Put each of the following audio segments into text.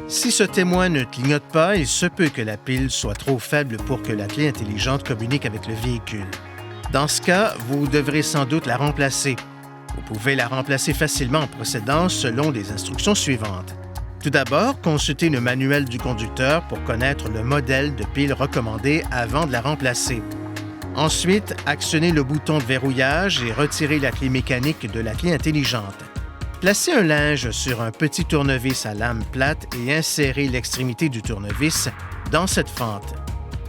Si ce témoin ne clignote pas, il se peut que la pile soit trop faible pour que la clé intelligente communique avec le véhicule. Dans ce cas, vous devrez sans doute la remplacer. Vous pouvez la remplacer facilement en procédant selon les instructions suivantes. Tout d'abord, consultez le manuel du conducteur pour connaître le modèle de pile recommandé avant de la remplacer. Ensuite, actionnez le bouton de verrouillage et retirez la clé mécanique de la clé intelligente. Placez un linge sur un petit tournevis à lame plate et insérez l'extrémité du tournevis dans cette fente.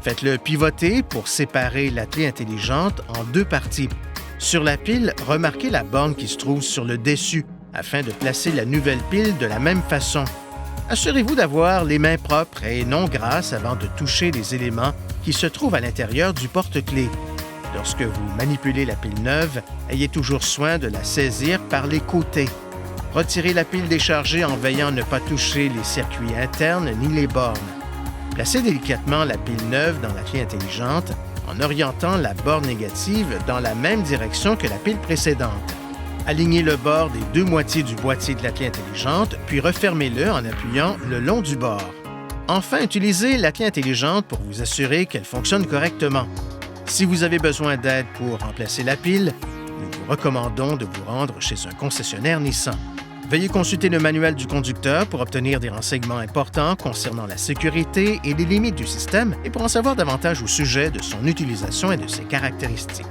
Faites-le pivoter pour séparer la clé intelligente en deux parties. Sur la pile, remarquez la borne qui se trouve sur le dessus afin de placer la nouvelle pile de la même façon. Assurez-vous d'avoir les mains propres et non grasses avant de toucher les éléments qui se trouvent à l'intérieur du porte-clés. Lorsque vous manipulez la pile neuve, ayez toujours soin de la saisir par les côtés. Retirez la pile déchargée en veillant à ne pas toucher les circuits internes ni les bornes. Placez délicatement la pile neuve dans la clé intelligente en orientant la borne négative dans la même direction que la pile précédente. Alignez le bord des deux moitiés du boîtier de la clé intelligente, puis refermez-le en appuyant le long du bord. Enfin, utilisez la clé intelligente pour vous assurer qu'elle fonctionne correctement. Si vous avez besoin d'aide pour remplacer la pile, nous vous recommandons de vous rendre chez un concessionnaire Nissan. Veuillez consulter le manuel du conducteur pour obtenir des renseignements importants concernant la sécurité et les limites du système et pour en savoir davantage au sujet de son utilisation et de ses caractéristiques.